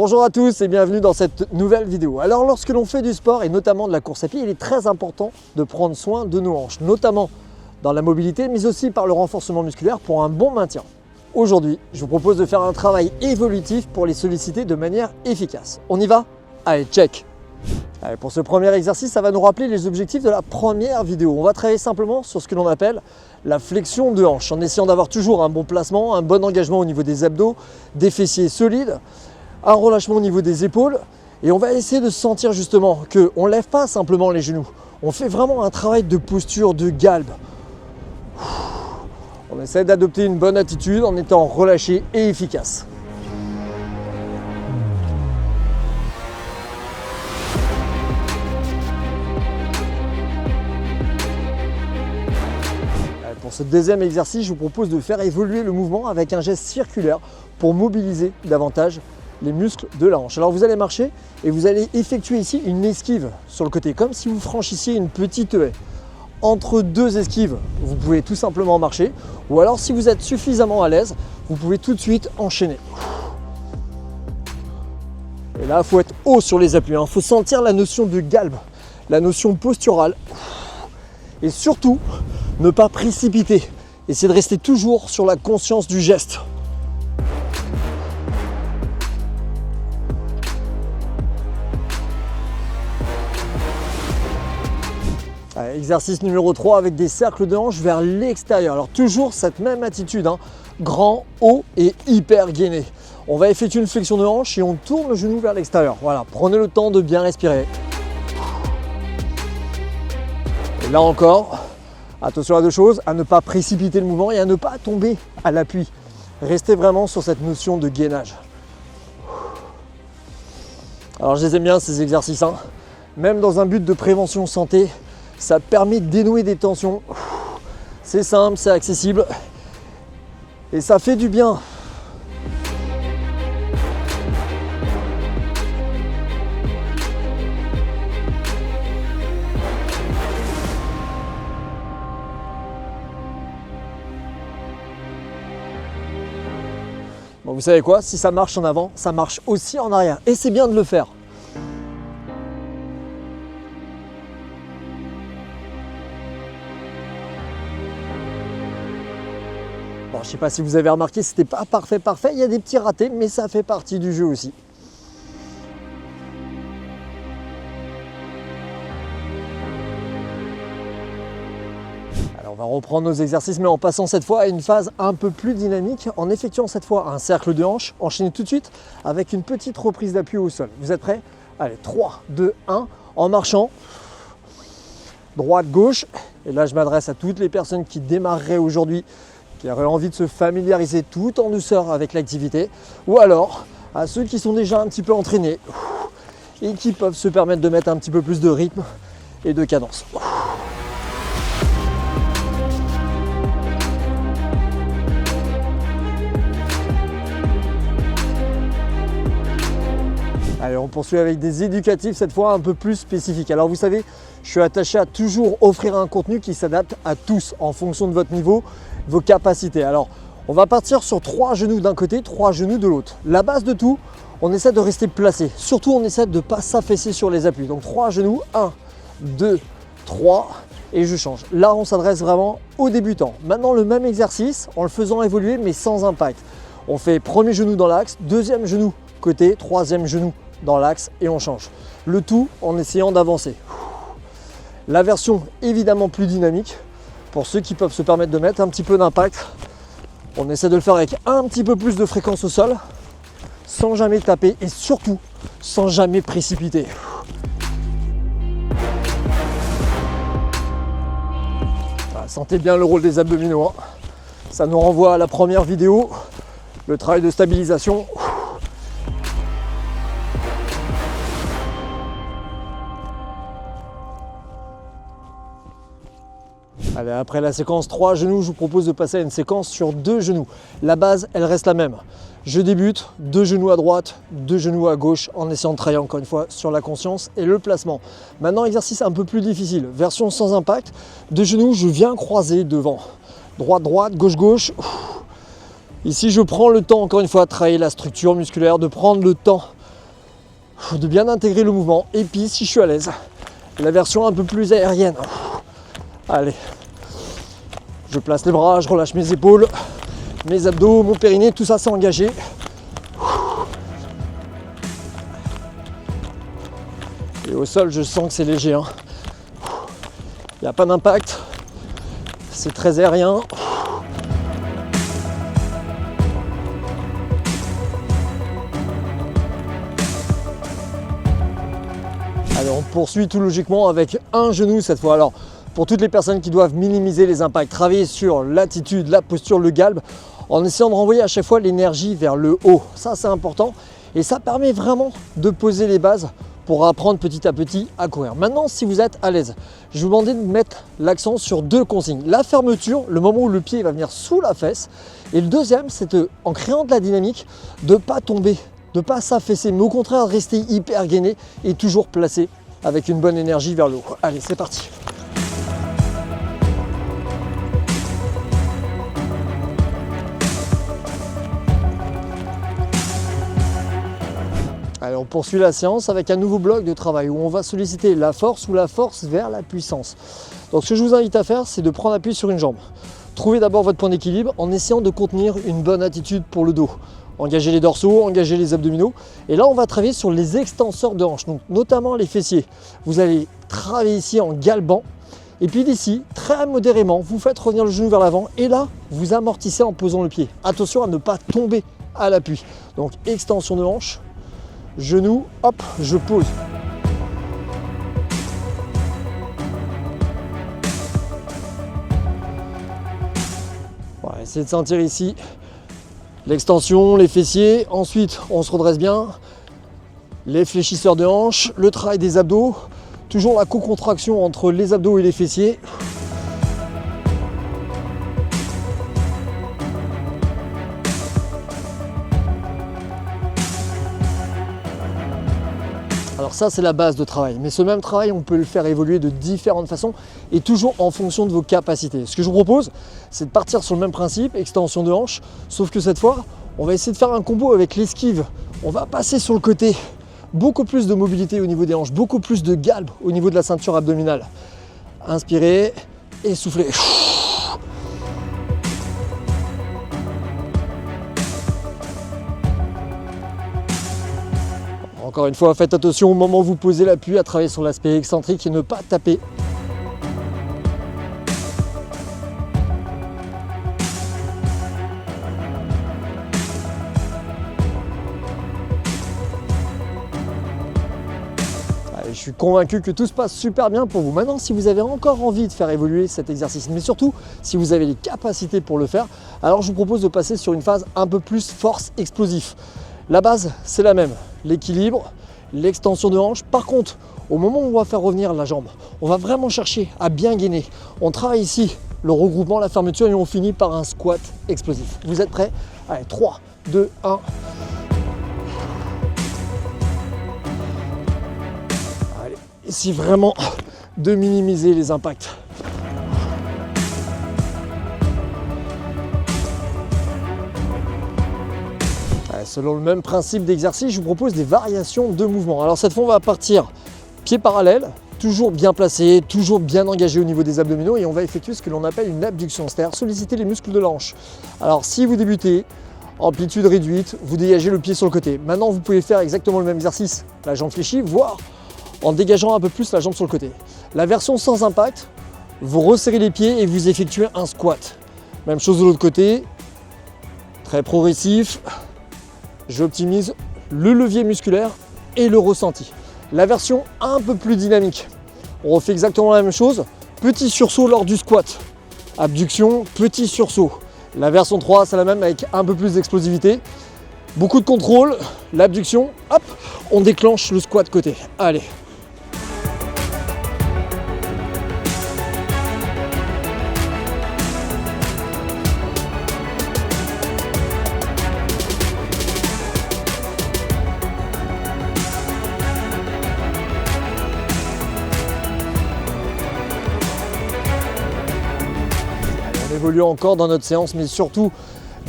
Bonjour à tous et bienvenue dans cette nouvelle vidéo. Alors lorsque l'on fait du sport et notamment de la course à pied, il est très important de prendre soin de nos hanches, notamment dans la mobilité mais aussi par le renforcement musculaire pour un bon maintien. Aujourd'hui, je vous propose de faire un travail évolutif pour les solliciter de manière efficace. On y va? Allez, check! Allez, pour ce premier exercice, ça va nous rappeler les objectifs de la première vidéo. On va travailler simplement sur ce que l'on appelle la flexion de hanche, en essayant d'avoir toujours un bon placement, un bon engagement au niveau des abdos, des fessiers solides, un relâchement au niveau des épaules. Et on va essayer de sentir justement qu'on ne lève pas simplement les genoux. On fait vraiment un travail de posture, de galbe. On essaie d'adopter une bonne attitude en étant relâché et efficace. Pour ce deuxième exercice, je vous propose de faire évoluer le mouvement avec un geste circulaire pour mobiliser davantage les muscles de la hanche. Alors vous allez marcher et vous allez effectuer ici une esquive sur le côté, comme si vous franchissiez une petite haie. Entre deux esquives, vous pouvez tout simplement marcher, ou alors si vous êtes suffisamment à l'aise, vous pouvez tout de suite enchaîner. Et là, il faut être haut sur les appuis, il faut sentir la notion de galbe, la notion posturale, et surtout, ne pas précipiter. Essayez de rester toujours sur la conscience du geste. Allez, exercice numéro 3 avec des cercles de hanches vers l'extérieur. Alors toujours cette même attitude, grand, haut et hyper gainé. On va effectuer une flexion de hanche et on tourne le genou vers l'extérieur. Voilà, prenez le temps de bien respirer. Et là encore, attention à deux choses, à ne pas précipiter le mouvement et à ne pas tomber à l'appui. Restez vraiment sur cette notion de gainage. Alors je les aime bien ces exercices, même dans un but de prévention santé, ça permet de dénouer des tensions. C'est simple, c'est accessible et ça fait du bien. Bon, vous savez quoi, si ça marche en avant, ça marche aussi en arrière. Et c'est bien de le faire. Bon, je ne sais pas si vous avez remarqué, c'était pas parfait. Il y a des petits ratés, mais ça fait partie du jeu aussi. On va reprendre nos exercices, mais en passant cette fois à une phase un peu plus dynamique, en effectuant cette fois un cercle de hanche. Enchaînez tout de suite avec une petite reprise d'appui au sol. Vous êtes prêts? Allez, 3, 2, 1, en marchant. Droite, gauche. Et là, je m'adresse à toutes les personnes qui démarreraient aujourd'hui, qui auraient envie de se familiariser tout en douceur avec l'activité. Ou alors, à ceux qui sont déjà un petit peu entraînés et qui peuvent se permettre de mettre un petit peu plus de rythme et de cadence. Allez, on poursuit avec des éducatifs, cette fois un peu plus spécifiques. Alors vous savez, je suis attaché à toujours offrir un contenu qui s'adapte à tous en fonction de votre niveau, vos capacités. Alors, on va partir sur 3 genoux d'un côté, 3 genoux de l'autre. La base de tout, on essaie de rester placé. Surtout, on essaie de ne pas s'affaisser sur les appuis. Donc 3 genoux, 1, 2, 3 et je change. Là, on s'adresse vraiment aux débutants. Maintenant, le même exercice en le faisant évoluer mais sans impact. On fait premier genou dans l'axe, deuxième genou côté, troisième genou dans l'axe et on change. Le tout en essayant d'avancer. La version évidemment plus dynamique pour ceux qui peuvent se permettre de mettre un petit peu d'impact. On essaie de le faire avec un petit peu plus de fréquence au sol, sans jamais taper et surtout sans jamais précipiter. Voilà, sentez bien le rôle des abdominaux. Ça nous renvoie à la première vidéo, le travail de stabilisation. Allez, après la séquence 3 genoux, je vous propose de passer à une séquence sur 2 genoux. La base, elle reste la même. Je débute, 2 genoux à droite, 2 genoux à gauche, en essayant de travailler encore une fois sur la conscience et le placement. Maintenant, exercice un peu plus difficile, version sans impact. 2 genoux, je viens croiser devant. Droite, droite, gauche, gauche. Ici, je prends le temps, encore une fois, de travailler la structure musculaire, de prendre le temps de bien intégrer le mouvement. Et puis si je suis à l'aise, la version un peu plus aérienne. Allez, je place les bras, je relâche mes épaules, mes abdos, mon périnée, tout ça c'est engagé. Et au sol, je sens que c'est léger. Il n'y a pas d'impact, c'est très aérien. Allez, on poursuit tout logiquement avec un genou cette fois. Alors, pour toutes les personnes qui doivent minimiser les impacts, travailler sur l'attitude, la posture, le galbe, en essayant de renvoyer à chaque fois l'énergie vers le haut. Ça, c'est important et ça permet vraiment de poser les bases pour apprendre petit à petit à courir. Maintenant, si vous êtes à l'aise, je vais vous demander de mettre l'accent sur deux consignes. La fermeture, le moment où le pied va venir sous la fesse. Et le deuxième, c'est en créant de la dynamique, de ne pas tomber, de ne pas s'affaisser, mais au contraire, rester hyper gainé et toujours placé avec une bonne énergie vers le haut. Allez, c'est parti. Allez, on poursuit la séance avec un nouveau bloc de travail où on va solliciter la force ou la force vers la puissance. Donc ce que je vous invite à faire, c'est de prendre appui sur une jambe. Trouvez d'abord votre point d'équilibre en essayant de contenir une bonne attitude pour le dos. Engagez les dorsaux, engagez les abdominaux. Et là, on va travailler sur les extenseurs de hanches, donc notamment les fessiers. Vous allez travailler ici en galbant. Et puis d'ici, très modérément, vous faites revenir le genou vers l'avant. Et là, vous amortissez en posant le pied. Attention à ne pas tomber à l'appui. Donc extension de hanche. Genou, hop, je pose. On va essayer de sentir ici l'extension, les fessiers. Ensuite, on se redresse bien. Les fléchisseurs de hanches, le travail des abdos. Toujours la co-contraction entre les abdos et les fessiers. Alors ça, c'est la base de travail. Mais ce même travail, on peut le faire évoluer de différentes façons et toujours en fonction de vos capacités. Ce que je vous propose, c'est de partir sur le même principe, extension de hanche, sauf que cette fois, on va essayer de faire un combo avec l'esquive. On va passer sur le côté, beaucoup plus de mobilité au niveau des hanches, beaucoup plus de galbe au niveau de la ceinture abdominale. Inspirez et soufflez. Encore une fois, faites attention au moment où vous posez l'appui à travailler sur l'aspect excentrique et ne pas taper. Allez, je suis convaincu que tout se passe super bien pour vous. Maintenant, si vous avez encore envie de faire évoluer cet exercice, mais surtout si vous avez les capacités pour le faire, alors je vous propose de passer sur une phase un peu plus force explosif. La base, c'est la même, l'équilibre, l'extension de hanche. Par contre, au moment où on va faire revenir la jambe, on va vraiment chercher à bien gainer. On travaille ici le regroupement, la fermeture et on finit par un squat explosif. Vous êtes prêts? Allez, 3, 2, 1. Allez, ici vraiment de minimiser les impacts. Selon le même principe d'exercice, je vous propose des variations de mouvements. Alors cette fois, on va partir pied parallèle, toujours bien placé, toujours bien engagé au niveau des abdominaux et on va effectuer ce que l'on appelle une abduction, c'est-à-dire solliciter les muscles de la hanche. Alors si vous débutez, amplitude réduite, vous dégagez le pied sur le côté. Maintenant, vous pouvez faire exactement le même exercice, la jambe fléchie, voire en dégageant un peu plus la jambe sur le côté. La version sans impact, vous resserrez les pieds et vous effectuez un squat. Même chose de l'autre côté, très progressif. J'optimise le levier musculaire et le ressenti. La version un peu plus dynamique, on refait exactement la même chose. Petit sursaut lors du squat. Abduction, petit sursaut. La version 3, c'est la même avec un peu plus d'explosivité. Beaucoup de contrôle, l'abduction, hop, on déclenche le squat côté. Allez. On évolue encore dans notre séance, mais surtout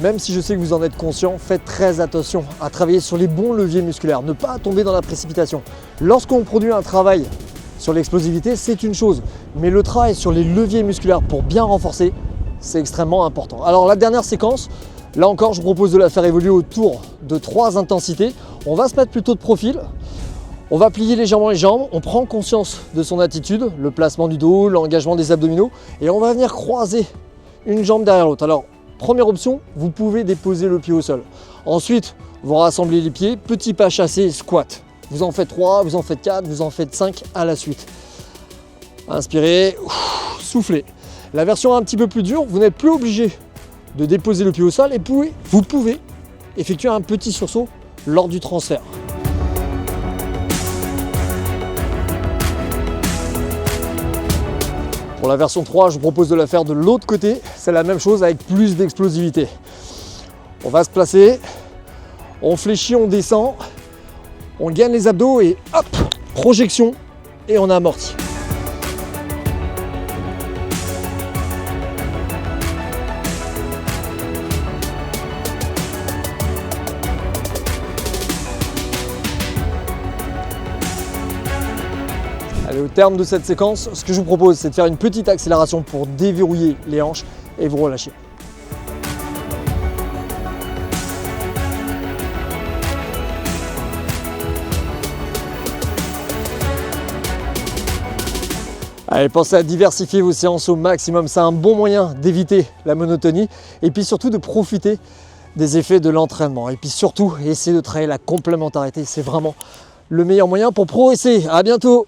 même si je sais que vous en êtes conscient, faites très attention à travailler sur les bons leviers musculaires, ne pas tomber dans la précipitation. Lorsqu'on produit un travail sur l'explosivité, c'est une chose, mais le travail sur les leviers musculaires pour bien renforcer, c'est extrêmement important. Alors la dernière séquence, là encore, je vous propose de la faire évoluer autour de 3 intensités. On va se mettre plutôt de profil. On va plier légèrement les jambes, on prend conscience de son attitude, le placement du dos, l'engagement des abdominaux, et on va venir croiser une jambe derrière l'autre. Alors, première option, vous pouvez déposer le pied au sol. Ensuite, vous rassemblez les pieds, petit pas chassé, squat. Vous en faites 3, vous en faites 4, vous en faites 5 à la suite. Inspirez, soufflez. La version un petit peu plus dure, vous n'êtes plus obligé de déposer le pied au sol et vous pouvez effectuer un petit sursaut lors du transfert. Pour la version 3, je vous propose de la faire de l'autre côté. C'est la même chose avec plus d'explosivité. On va se placer, on fléchit, on descend, on gagne les abdos et hop, projection et on amortit. Allez, au terme de cette séquence, ce que je vous propose, c'est de faire une petite accélération pour déverrouiller les hanches et vous relâcher. Allez, pensez à diversifier vos séances au maximum, c'est un bon moyen d'éviter la monotonie et puis surtout de profiter des effets de l'entraînement. Et puis surtout, essayez de travailler la complémentarité, c'est vraiment le meilleur moyen pour progresser. À bientôt!